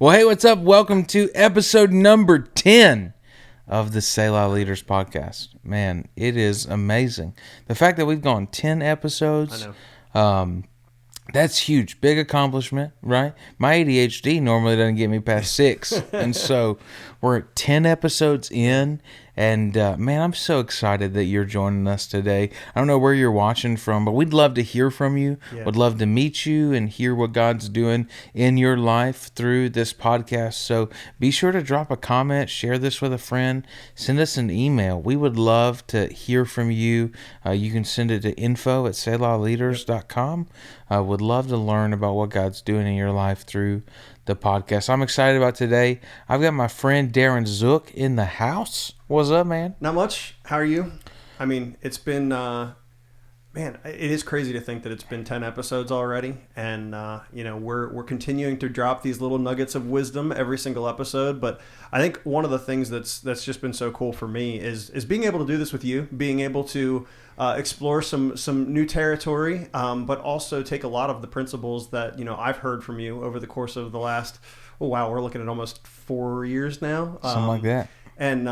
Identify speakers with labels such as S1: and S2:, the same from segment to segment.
S1: Well, hey, what's up? Welcome to episode number 10 of the Selah Leaders podcast. Man, it is amazing. The fact that we've gone 10 episodes,
S2: I know.
S1: that's huge. Big accomplishment, right? My ADHD normally doesn't get me past 6. And so we're at 10 episodes in. And man, I'm so excited that you're joining us today. I don't know where you're watching from, but we'd love to hear from you.
S2: Yeah.
S1: Would love to meet you and hear what God's doing in your life through this podcast. So be sure to drop a comment, share this with a friend, send us an email. We would love to hear from you. You can send it to info@selahleaders.com. Would love to learn about what God's doing in your life through the podcast. I'm excited about today. I've got my friend Darren Zook in the house. What's up, man?
S2: Not much. How are you? I mean, it's been, man, it is crazy to think that it's been 10 episodes already. And, we're continuing to drop these little nuggets of wisdom every single episode. But I think one of the things that's just been so cool for me is being able to do this with you, being able to explore some new territory, but also take a lot of the principles that, I've heard from you over the course of the last, we're looking at almost 4 years now.
S1: Something like that.
S2: And,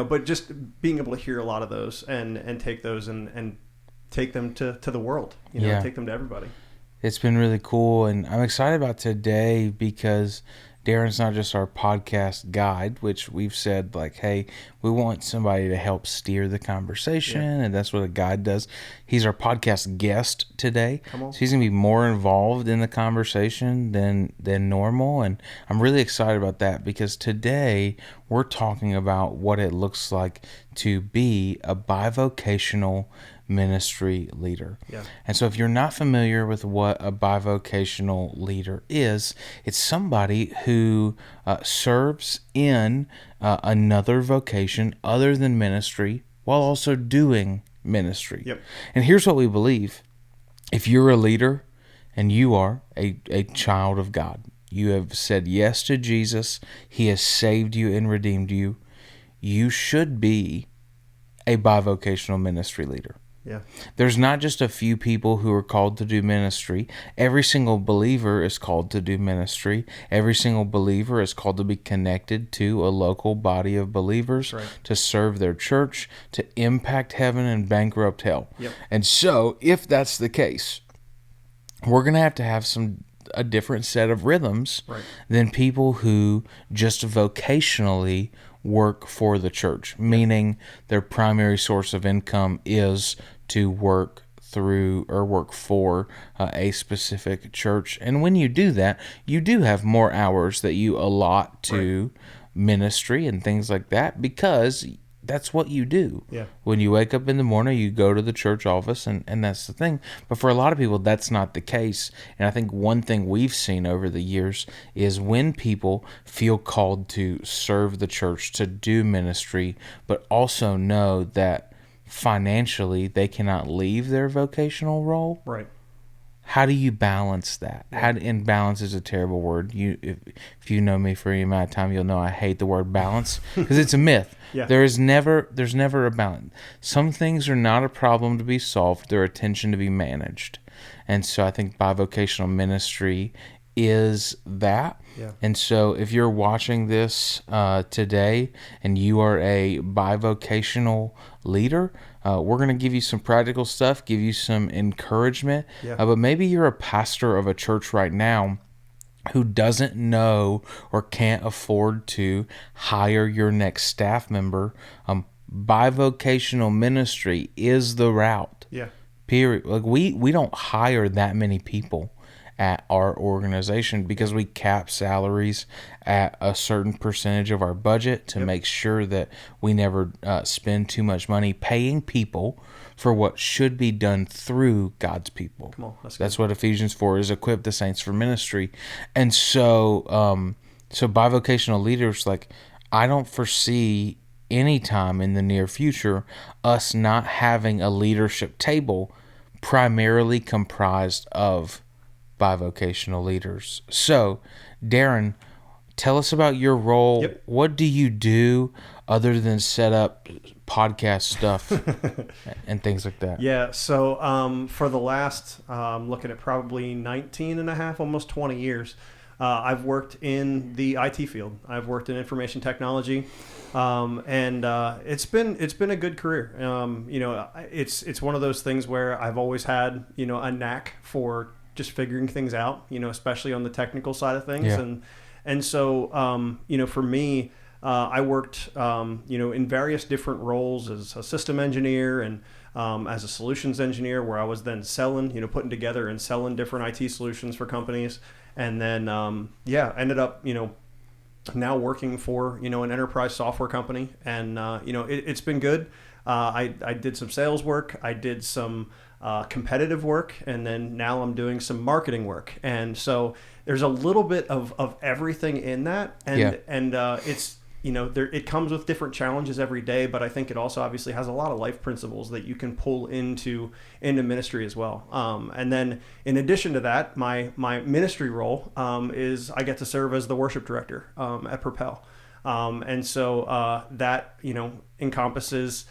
S2: but just being able to hear a lot of those and take those and take them to the world, take them to everybody.
S1: It's been really cool. And I'm excited about today because Darren's not just our podcast guide, which we've said like, hey, we want somebody to help steer the conversation. Yeah. And that's what a guide does. He's our podcast guest today. So he's going to be more involved in the conversation than normal. And I'm really excited about that because today we're talking about what it looks like to be a bivocational ministry leader.
S2: Yeah.
S1: And so if you're not familiar with what a bivocational leader is, it's somebody who serves in another vocation other than ministry while also doing ministry.
S2: Yep.
S1: And here's what we believe. If you're a leader and you are a child of God, you have said yes to Jesus, He has saved you and redeemed you, you should be a bivocational ministry leader.
S2: Yeah.
S1: There's not just a few people who are called to do ministry. Every single believer is called to do ministry. Every single believer is called to be connected to a local body of believers,
S2: right,
S1: to serve their church, to impact heaven and bankrupt hell.
S2: Yep.
S1: And so, if that's the case, we're going to have a different set of rhythms,
S2: right,
S1: than people who just vocationally work for the church, meaning their primary source of income is to work through or work for a specific church. And when you do that, you do have more hours that you allot to ministry and things like that because that's what you do.
S2: Yeah.
S1: When you wake up in the morning, you go to the church office, and that's the thing. But for a lot of people, that's not the case. And I think one thing we've seen over the years is when people feel called to serve the church, to do ministry, but also know that financially they cannot leave their vocational role.
S2: Right.
S1: How do you balance that? And balance is a terrible word. If you know me for any amount of time, you'll know I hate the word balance because it's a myth.
S2: Yeah.
S1: There's never a balance. Some things are not a problem to be solved; they're a tension to be managed. And so I think bivocational ministry is that.
S2: Yeah.
S1: And so if you're watching this today and you are a bivocational leader, we're going to give you some practical stuff, give you some encouragement.
S2: Yeah.
S1: But maybe you're a pastor of a church right now who doesn't know or can't afford to hire your next staff member. Bivocational ministry is the route.
S2: Yeah.
S1: Period. Like we don't hire that many people at our organization because we cap salaries at a certain percentage of our budget to make sure that we never spend too much money paying people for what should be done through God's people.
S2: Come on,
S1: that's what Ephesians 4 is, equip the saints for ministry. And so so bivocational leaders, like, I don't foresee any time in the near future us not having a leadership table primarily comprised of bivocational leaders. So, Darren, tell us about your role.
S2: Yep.
S1: What do you do other than set up podcast stuff and things like that?
S2: Yeah, so for the last, looking at probably 19 and a half, almost 20 years, I've worked in the IT field. I've worked in information technology, and it's been a good career. It's one of those things where I've always had a knack for just figuring things out. Especially on the technical side of things,
S1: Yeah.
S2: and so for me. I worked, in various different roles as a system engineer and as a solutions engineer, where I was then selling, putting together and selling different IT solutions for companies, and then ended up, now working for an enterprise software company, and it's been good. I did some sales work, I did some competitive work, and then now I'm doing some marketing work, and so there's a little bit of everything in that, and it's it comes with different challenges every day, but I think it also obviously has a lot of life principles that you can pull into ministry as well. And then in addition to that, my ministry role is I get to serve as the worship director at Propel. And so that, encompasses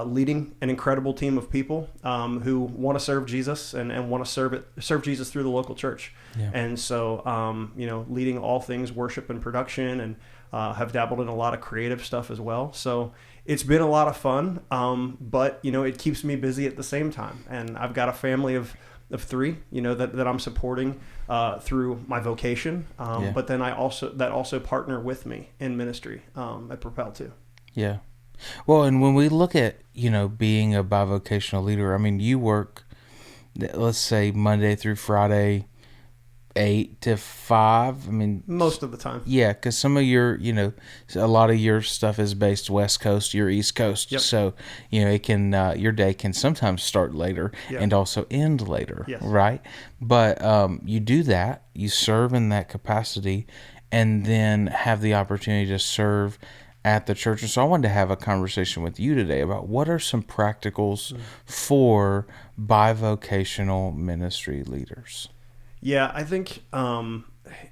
S2: leading an incredible team of people who want to serve Jesus and want to serve Jesus through the local church.
S1: Yeah.
S2: And so, leading all things worship and production, and have dabbled in a lot of creative stuff as well. So it's been a lot of fun, but it keeps me busy at the same time. And I've got a family of 3, that I'm supporting through my vocation. But then I also partner with me in ministry at Propel too.
S1: Yeah. Well, and when we look at, being a bivocational leader, I mean, you work, let's say Monday through Friday, 8 to 5. I mean,
S2: most of the time.
S1: Yeah, because some of your, a lot of your stuff is based West Coast, you're East Coast.
S2: Yep.
S1: So, it can, your day can sometimes start later and also end later,
S2: yes.
S1: right? But you do that, you serve in that capacity, and then have the opportunity to serve at the church. And so I wanted to have a conversation with you today about what are some practicals for bivocational ministry leaders.
S2: Yeah, I think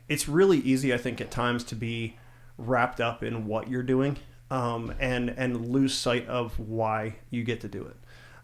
S2: it's really easy, I think, at times to be wrapped up in what you're doing and lose sight of why you get to do it.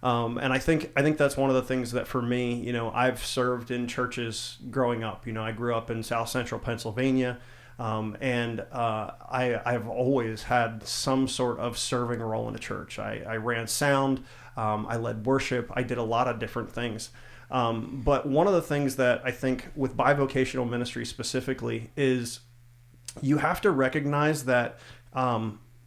S2: And I think that's one of the things that for me, I've served in churches growing up. I grew up in South Central Pennsylvania, and I've always had some sort of serving role in a church. I ran sound, I led worship, I did a lot of different things. But one of the things that I think with bivocational ministry specifically is you have to recognize that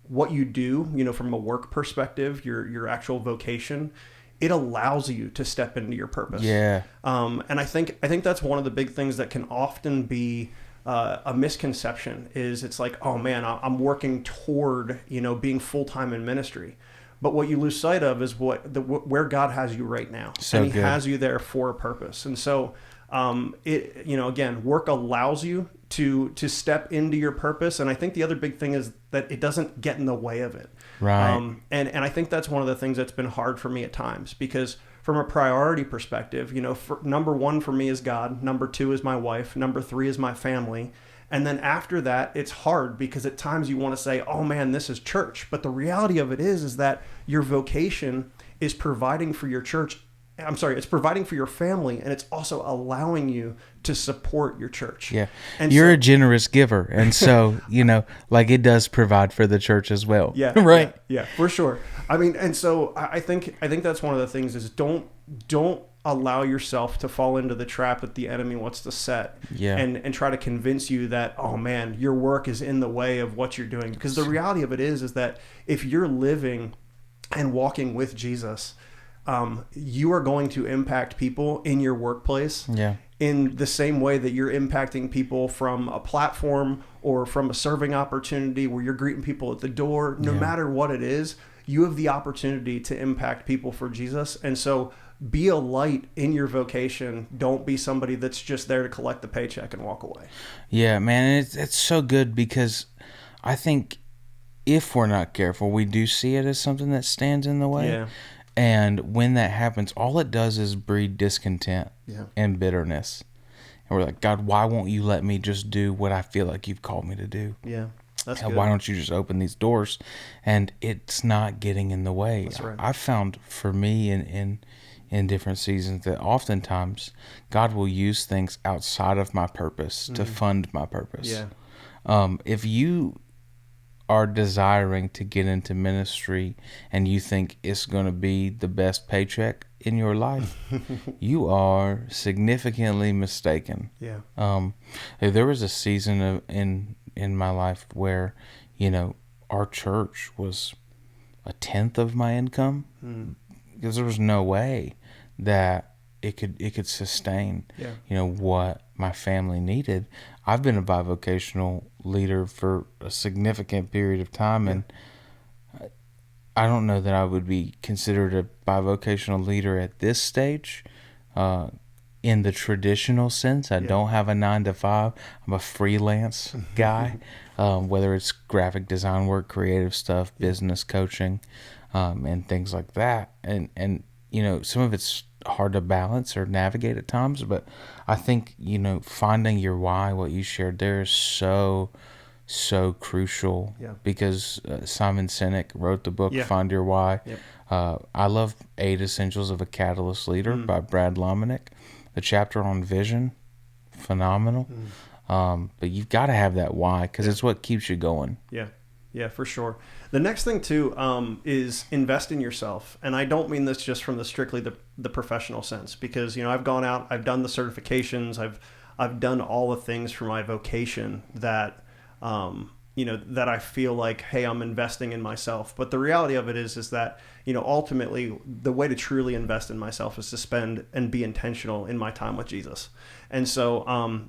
S2: what you do, from a work perspective, your actual vocation, it allows you to step into your purpose.
S1: Yeah.
S2: And I think that's one of the big things that can often be a misconception is it's like, oh man, I'm working toward, being full-time in ministry. But what you lose sight of is where God has you right now.
S1: So
S2: and he
S1: good.
S2: has you there for a purpose. And so again, work allows you to step into your purpose. And I think the other big thing is that it doesn't get in the way of it.
S1: Right.
S2: And I think that's one of the things that's been hard for me at times, because from a priority perspective, number 1 for me is God. Number 2 is my wife. Number 3 is my family. And then after that, it's hard because at times you want to say, oh man, this is church. But the reality of it is that your vocation is providing for your church. It's providing for your family, and it's also allowing you to support your church.
S1: Yeah.
S2: And
S1: you're a generous giver. And so, it does provide for the church as well.
S2: Yeah.
S1: Right.
S2: Yeah, for sure. I mean, and so I think that's one of the things is don't allow yourself to fall into the trap that the enemy wants to set and try to convince you that, oh man, your work is in the way of what you're doing. Because the reality of it is that if you're living and walking with Jesus, you are going to impact people in your workplace in the same way that you're impacting people from a platform or from a serving opportunity where you're greeting people at the door. No matter what it is, you have the opportunity to impact people for Jesus. And so be a light in your vocation. Don't be somebody that's just there to collect the paycheck and walk away.
S1: Yeah, man, it's so good because I think if we're not careful, we do see it as something that stands in the way.
S2: Yeah.
S1: And when that happens, all it does is breed discontent and bitterness. And we're like, God, why won't you let me just do what I feel like you've called me to do?
S2: Yeah, that's
S1: and
S2: good.
S1: why don't you just open these doors? And it's not getting in the way.
S2: That's right.
S1: I've found for me in in different seasons that oftentimes God will use things outside of my purpose to fund my purpose.
S2: Yeah.
S1: If you are desiring to get into ministry and you think it's going to be the best paycheck in your life, you are significantly mistaken.
S2: Yeah.
S1: There was a season in my life where, our church was a tenth of my income because there was no way that it could sustain, what my family needed. I've been a bivocational leader for a significant period of time, and I don't know that I would be considered a bivocational leader at this stage. In the traditional sense, I don't have a 9 to 5. I'm a freelance guy, whether it's graphic design work, creative stuff, business coaching, and things like that. And some of it's hard to balance or navigate at times, but I think, finding your why, what you shared there, is so crucial, because Simon Sinek wrote the book Find Your Why. I love 8 Essentials of a Catalyst Leader by Brad Lomenick. The chapter on vision, phenomenal. But you've got to have that why, because it's what keeps you going.
S2: Yeah, for sure. The next thing too is invest in yourself, and I don't mean this just from strictly the professional sense, because I've gone out, I've done the certifications, I've done all the things for my vocation that that I feel like, hey, I'm investing in myself. But the reality of it is that ultimately the way to truly invest in myself is to spend and be intentional in my time with Jesus. And so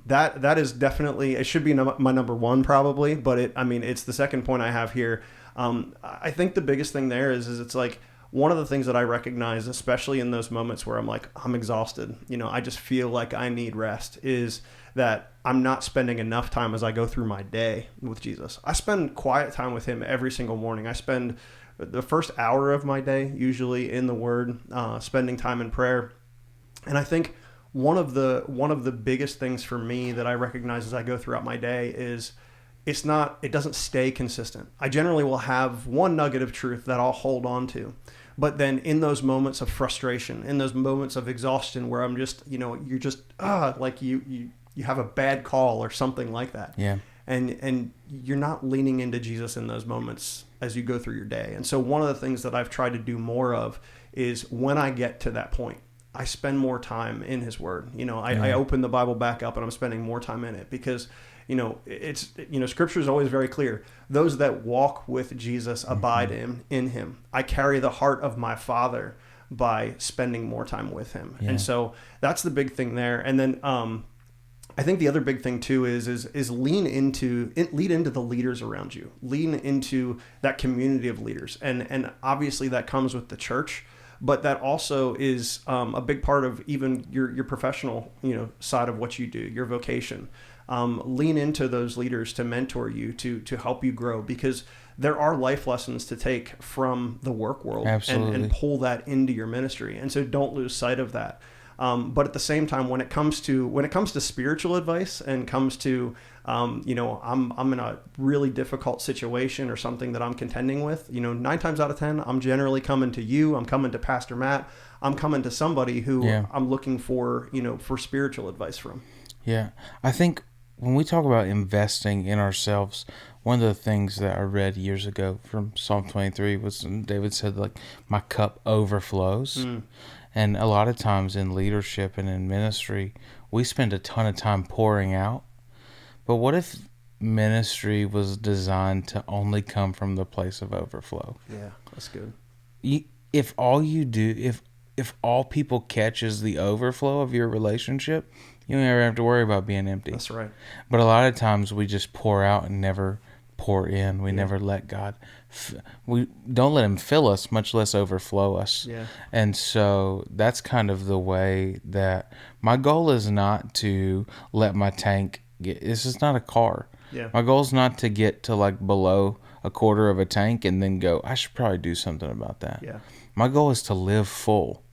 S2: that is definitely, it should be my number one probably, but it's the second point I have here. I think the biggest thing there is it's like, one of the things that I recognize, especially in those moments where I'm like, I'm exhausted, I just feel like I need rest, is that I'm not spending enough time as I go through my day with Jesus. I spend quiet time with him every single morning. I spend the first hour of my day usually in the Word, spending time in prayer. And I think one of the biggest things for me that I recognize as I go throughout my day is it doesn't stay consistent. I generally will have one nugget of truth that I'll hold on to. But then in those moments of frustration, in those moments of exhaustion where I'm just, you're just, like you have a bad call or something like that.
S1: Yeah.
S2: And you're not leaning into Jesus in those moments as you go through your day. And so one of the things that I've tried to do more of is, when I get to that point, I spend more time in his word. I open the Bible back up and I'm spending more time in it, because it's Scripture is always very clear. Those that walk with Jesus abide in him. I carry the heart of my Father by spending more time with him. And so that's the big thing there. And then I think the other big thing too is lean into the leaders around you. Lean into that community of leaders. And obviously that comes with the church, but that also is a big part of even your professional, side of what you do, your vocation. Lean into those leaders to mentor you, to help you grow, because there are life lessons to take from the work world and pull that into your ministry. And so don't lose sight of that. But at the same time, when it comes to spiritual advice and comes to, I'm in a really difficult situation or something that I'm contending with, 9 times out of 10, I'm generally coming to you. I'm coming to Pastor Matt. I'm coming to somebody who I'm looking for, for spiritual advice from.
S1: Yeah. I think when we talk about investing in ourselves, one of the things that I read years ago from Psalm 23 was David said, like, my cup overflows. And a lot of times in leadership and in ministry, we spend a ton of time pouring out. But what if ministry was designed to only come from the place of overflow?
S2: Yeah, that's good.
S1: If all you do, if all people catch is the overflow of your relationship, you don't ever have to worry about being empty.
S2: That's right.
S1: But a lot of times we just pour out and never pour in. We never let God. We don't let him fill us, much less overflow us.
S2: Yeah.
S1: And so that's kind of the way that my goal is not to let my tank get. This is not a car.
S2: Yeah.
S1: My goal is not to get to like below a quarter of a tank and then go, I should probably do something about that.
S2: Yeah.
S1: My goal is to live full.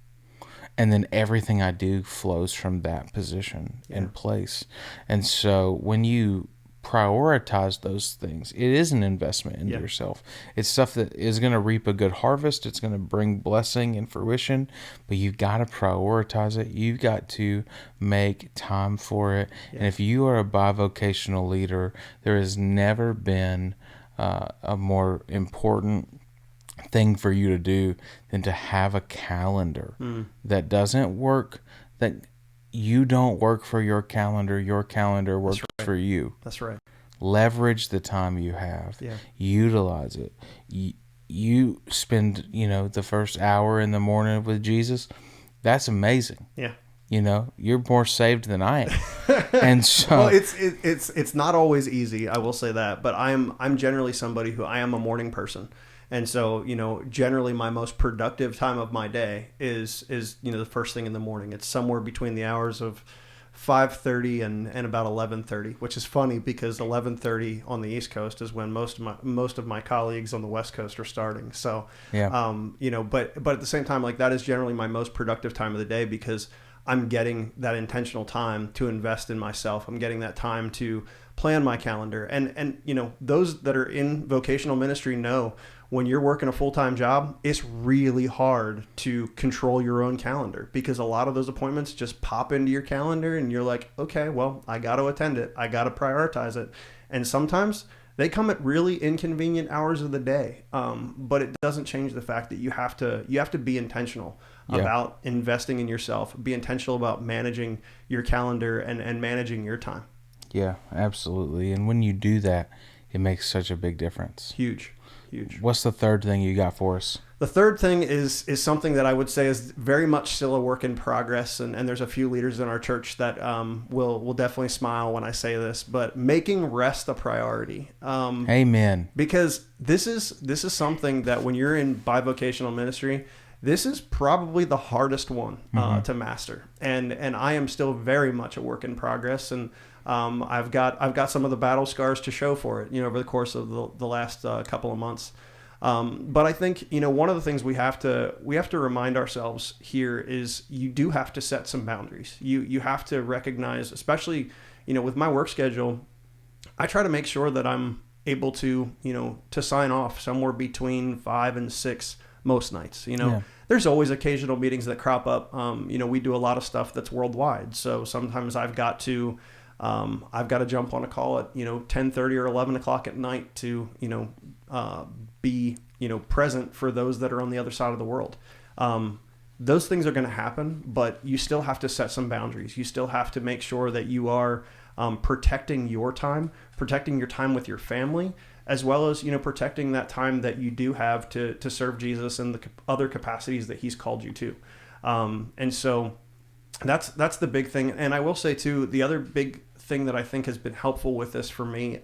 S1: And then everything I do flows from that position and place. And so when you prioritize those things. It is an investment into yourself. It's stuff that is going to reap a good harvest. It's going to bring blessing and fruition, but you've got to prioritize it. You've got to make time for it. And if you are a bivocational leader, there has never been a more important thing for you to do than to have a calendar that doesn't work, that you don't work for your calendar works for you.
S2: That's right.
S1: Leverage the time you have.
S2: Yeah.
S1: Utilize it. You spend, the first hour in the morning with Jesus. That's amazing.
S2: Yeah.
S1: You're more saved than I am. And so,
S2: well, it's not always easy, I will say that, but I'm generally somebody who I am a morning person. And so, generally my most productive time of my day is the first thing in the morning. It's somewhere between the hours of 5:30 and about 11:30, which is funny because 11:30 on the East Coast is when most of my colleagues on the West Coast are starting. So, but at the same time, like, that is generally my most productive time of the day because I'm getting that intentional time to invest in myself. I'm getting that time to plan my calendar. And those that are in vocational ministry know when you're working a full-time job, it's really hard to control your own calendar because a lot of those appointments just pop into your calendar and you're like, okay, well, I got to attend it. I got to prioritize it. And sometimes they come at really inconvenient hours of the day. But it doesn't change the fact that you have to be intentional about investing in yourself, be intentional about managing your calendar and managing your time.
S1: Yeah, absolutely. And when you do that, it makes such a big difference. Huge. What's the third thing you got for us?
S2: The third thing is something that I would say is very much still a work in progress. And there's a few leaders in our church that will definitely smile when I say this, but making rest a priority.
S1: Amen.
S2: Because this is something that when you're in bivocational ministry, this is probably the hardest one to master. And I am still very much a work in progress. And I've got some of the battle scars to show for it, over the course of the last couple of months. But I think, one of the things we have to remind ourselves here is you do have to set some boundaries. You have to recognize, especially, with my work schedule, I try to make sure that I'm able to sign off somewhere between 5 and 6 most nights. There's always occasional meetings that crop up. We do a lot of stuff that's worldwide. So sometimes I've got to jump on a call at 10:30 or 11 o'clock at night to be present for those that are on the other side of the world. Those things are going to happen, but you still have to set some boundaries. You still have to make sure that you are protecting your time with your family, as well as protecting that time that you do have to serve Jesus in the other capacities that He's called you to. And so that's the big thing. And I will say too, the other big thing that I think has been helpful with this for me,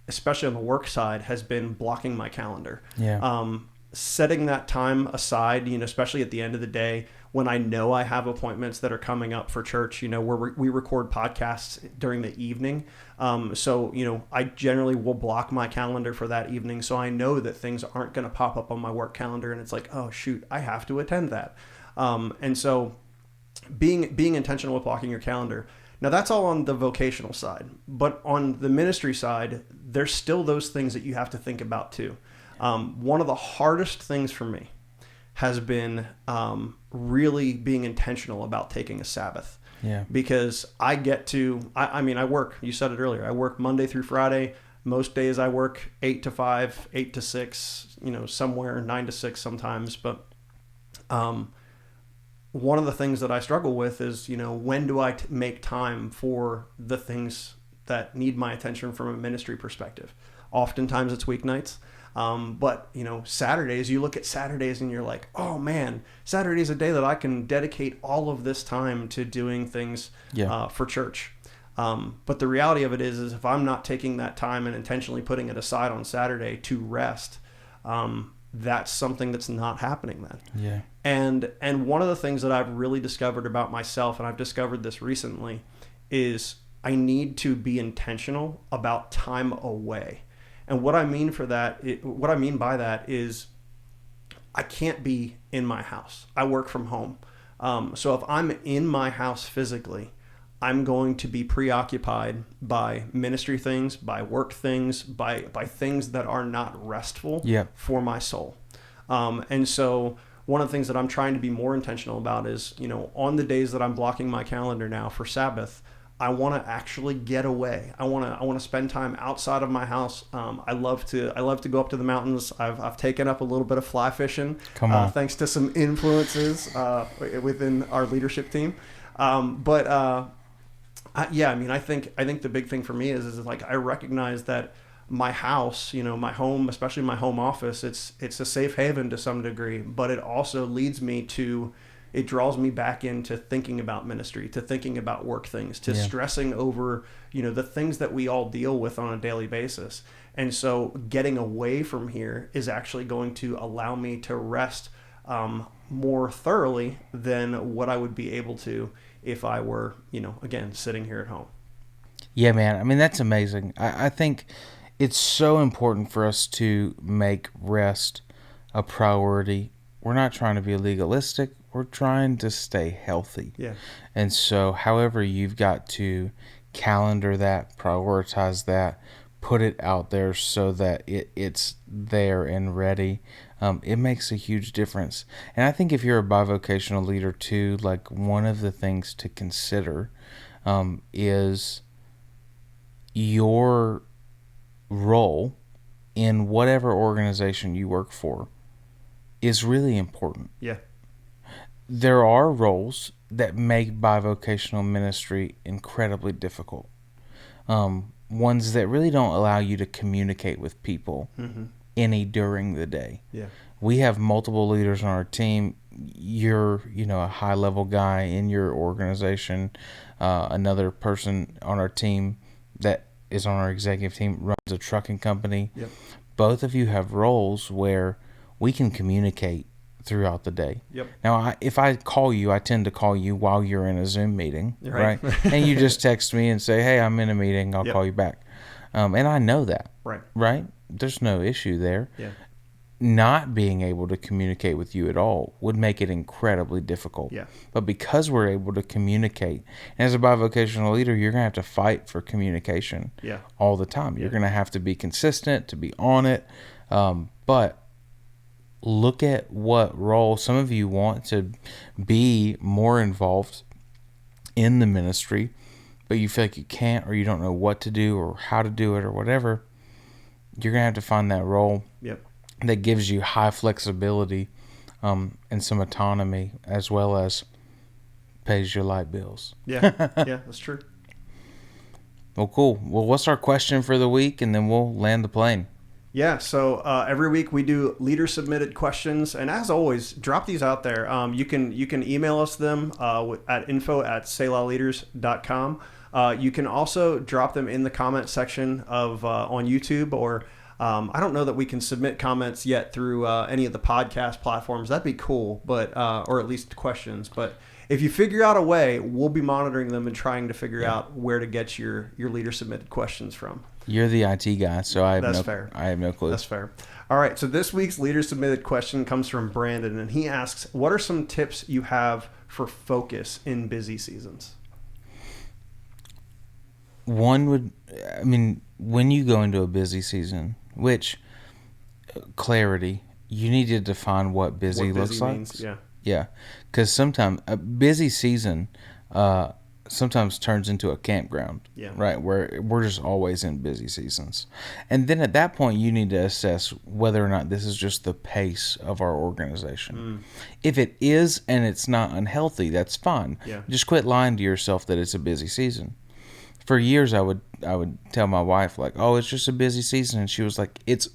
S2: especially on the work side, has been blocking my calendar. Setting that time aside, especially at the end of the day when I know I have appointments that are coming up for church, where we record podcasts during the evening. So, I generally will block my calendar for that evening. So I know that things aren't going to pop up on my work calendar and it's like, oh shoot, I have to attend that. And so being intentional with blocking your calendar. Now that's all on the vocational side, but on the ministry side, there's still those things that you have to think about too. One of the hardest things for me has been really being intentional about taking a Sabbath. Because I work, you said it earlier, I work Monday through Friday. Most days I work 8 to 5, 8 to 6, somewhere 9 to 6 sometimes. But one of the things that I struggle with is, when do I make time for the things that need my attention from a ministry perspective? Oftentimes it's weeknights. But Saturdays, you look at Saturdays and you're like, oh man, Saturday is a day that I can dedicate all of this time to doing things for church. But the reality of it is if I'm not taking that time and intentionally putting it aside on Saturday to rest, that's something that's not happening then. And one of the things that I've really discovered about myself, and I've discovered this recently, is I need to be intentional about time away. And what I mean by that is I can't be in my house. I work from home. So if I'm in my house physically, I'm going to be preoccupied by ministry things, by work things, by things that are not restful
S1: Yep.
S2: for my soul. And so one of the things that I'm trying to be more intentional about is, on the days that I'm blocking my calendar now for Sabbath, I want to actually get away. I want to spend time outside of my house. I love to go up to the mountains. I've taken up a little bit of fly fishing.
S1: Come on.
S2: Thanks to some influences within our leadership team. I think the big thing for me is like I recognize that my house, my home, especially my home office, it's a safe haven to some degree, but it also leads me to, it draws me back into thinking about ministry, to thinking about work things, to stressing over, the things that we all deal with on a daily basis. And so getting away from here is actually going to allow me to rest more thoroughly than what I would be able to if I were, again, sitting here at home.
S1: Yeah, man. I mean, that's amazing. I think it's so important for us to make rest a priority. We're not trying to be legalistic. We're trying to stay healthy.
S2: Yeah.
S1: And so however you've got to calendar that, prioritize that, put it out there so that it's there and ready, it makes a huge difference. And I think if you're a bivocational leader too, like one of the things to consider is your role in whatever organization you work for is really important.
S2: Yeah.
S1: There are roles that make bivocational ministry incredibly difficult. Ones that really don't allow you to communicate with people any during the day.
S2: Yeah.
S1: We have multiple leaders on our team. You're, a high-level guy in your organization. Another person on our team that is on our executive team runs a trucking company.
S2: Yep.
S1: Both of you have roles where we can communicate throughout the day.
S2: Yep.
S1: Now, if I call you, I tend to call you while you're in a Zoom meeting,
S2: Right.
S1: And you just text me and say, hey, I'm in a meeting. I'll call you back. And I know that. Right? There's no issue there.
S2: Yeah.
S1: Not being able to communicate with you at all would make it incredibly difficult.
S2: Yeah.
S1: But because we're able to communicate, and as a bivocational leader, you're going to have to fight for communication all the time. You're going to have to be consistent, to be on it. But look at what role some of you want to be more involved in the ministry, but you feel like you can't, or you don't know what to do or how to do it or whatever. You're going to have to find that role that gives you high flexibility and some autonomy, as well as pays your light bills.
S2: Yeah, that's true.
S1: Well, cool. Well, what's our question for the week, and then we'll land the plane.
S2: Yeah, so every week we do leader submitted questions, and as always, drop these out there. You can email us them at info@selahleaders.com. You can also drop them in the comment section of on YouTube, or I don't know that we can submit comments yet through any of the podcast platforms. That'd be cool, but or at least questions. But if you figure out a way, we'll be monitoring them and trying to figure out where to get your leader submitted questions from.
S1: You're the IT guy, so I have
S2: fair.
S1: I have no clue.
S2: That's fair. All right, so this week's leader submitted question comes from Brandon, and he asks, what are some tips you have for focus in busy seasons?
S1: When you go into a busy season, which clarity, you need to define what busy looks like.
S2: Means,
S1: Yeah, because sometimes a busy season sometimes turns into a campground, right, where we're just always in busy seasons. And then at that point, you need to assess whether or not this is just the pace of our organization. If it is and it's not unhealthy, that's fine. Just quit lying to yourself that it's a busy season. For years, I would tell my wife, like, oh, it's just a busy season. And she was like, it's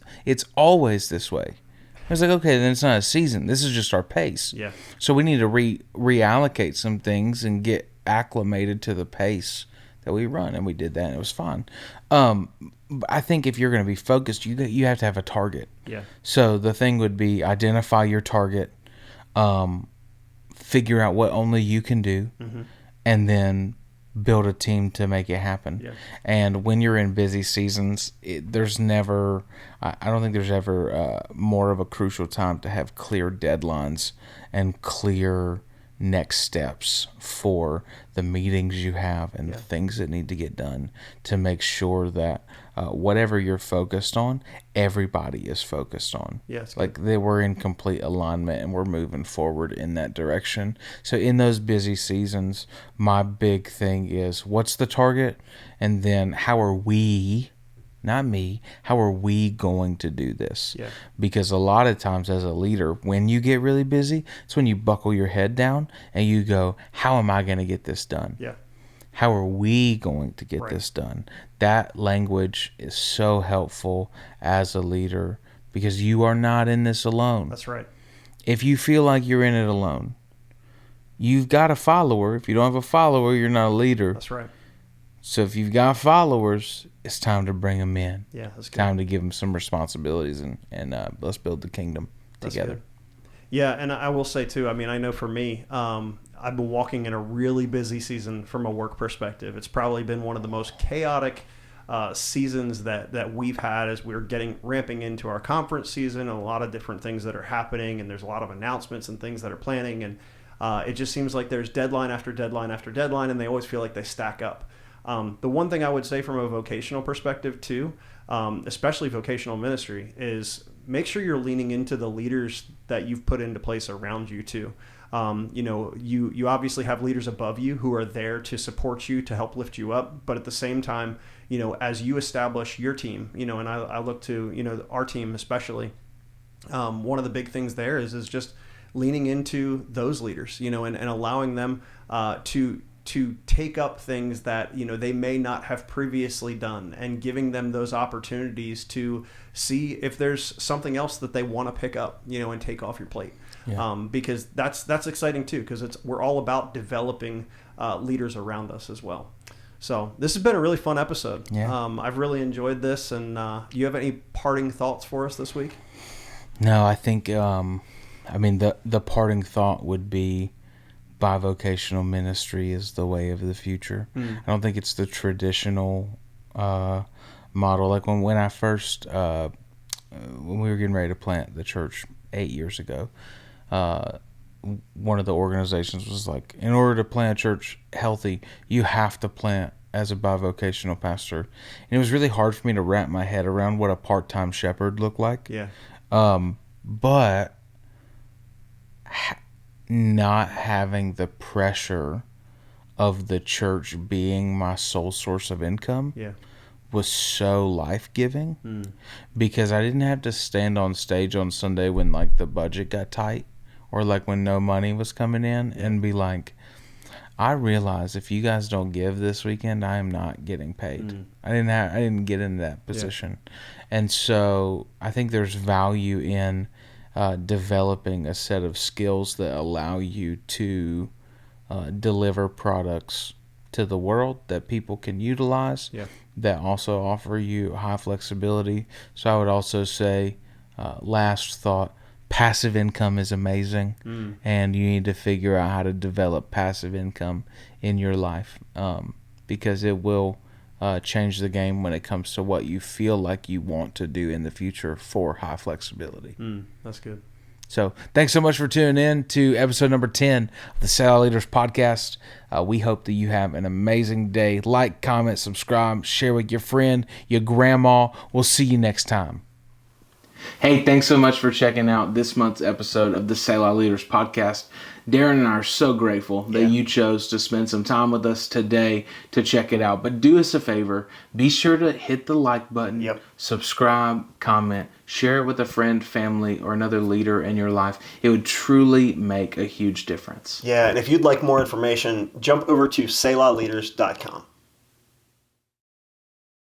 S1: always this way. I was like, okay, then it's not a season. This is just our pace.
S2: Yeah.
S1: So we need to reallocate some things and get acclimated to the pace that we run. And we did that, and it was fine. I think if you're going to be focused, you have to have a target.
S2: Yeah.
S1: So the thing would be identify your target, figure out what only you can do, and then build a team to make it happen. And when you're in busy seasons, I don't think there's ever more of a crucial time to have clear deadlines and clear next steps for the meetings you have and
S2: Yeah.
S1: the things that need to get done to make sure that whatever you're focused on, everybody is focused on.
S2: Yes.
S1: Like they were in complete alignment and we're moving forward in that direction. So in those busy seasons, my big thing is what's the target? And then how are we, not me, how are we going to do this?
S2: Yeah.
S1: Because a lot of times as a leader, when you get really busy, it's when you buckle your head down and you go, how am I going to get this done?
S2: Yeah.
S1: How are we going to get
S2: Right.
S1: this done? That language is so helpful as a leader because you are not in this alone.
S2: That's right.
S1: If you feel like you're in it alone, you've got a follower. If you don't have a follower, you're not a leader.
S2: That's right.
S1: So if you've got followers, it's time to bring them in.
S2: Yeah, that's good.
S1: Time to give them some responsibilities and let's build the kingdom together.
S2: Good. Yeah, and I will say too, I mean, I know for me, I've been walking in a really busy season from a work perspective. It's probably been one of the most chaotic seasons that we've had as we're ramping into our conference season, and a lot of different things that are happening, and there's a lot of announcements and things that are planning, and it just seems like there's deadline after deadline after deadline, and they always feel like they stack up. The one thing I would say from a vocational perspective too, especially vocational ministry, is make sure you're leaning into the leaders that you've put into place around you too. You obviously have leaders above you who are there to support you, to help lift you up. But at the same time, as you establish your team, and I look to, our team especially, one of the big things there is just leaning into those leaders, and allowing them to take up things that they may not have previously done, and giving them those opportunities to see if there's something else that they want to pick up, and take off your plate.
S1: Yeah.
S2: Because that's exciting too, because we're all about developing leaders around us as well. So this has been a really fun episode.
S1: Yeah.
S2: I've really enjoyed this. And do you have any parting thoughts for us this week?
S1: No, I think the parting thought would be Bivocational Ministry is the way of the future. I don't think it's the traditional model. Like when I first, when we were getting ready to plant the church 8 years ago, one of the organizations was like, in order to plant a church healthy, you have to plant as a bivocational pastor. And it was really hard for me to wrap my head around what a part-time shepherd looked like.
S2: Yeah.
S1: But not having the pressure of the church being my sole source of income was so life-giving because I didn't have to stand on stage on Sunday when like the budget got tight or like when no money was coming in and be like, I realize if you guys don't give this weekend, I am not getting paid. I didn't get into that position. And so I think there's value in developing a set of skills that allow you to deliver products to the world that people can utilize, that also offer you high flexibility. So I would also say, last thought, passive income is amazing, and you need to figure out how to develop passive income in your life because it will change the game when it comes to what you feel like you want to do in the future for high flexibility.
S2: That's good.
S1: So thanks so much for tuning in to episode number 10 of the Selah Leaders Podcast. We hope that you have an amazing day. Like, comment, subscribe, share with your friend, your grandma. We'll see you next time. Hey, thanks so much for checking out this month's episode of the Selah Leaders Podcast. Darren and I are so grateful that you chose to spend some time with us today to check it out. But do us a favor, be sure to hit the like button, subscribe, comment, share it with a friend, family, or another leader in your life. It would truly make a huge difference.
S2: Yeah, and if you'd like more information, jump over to selahleaders.com.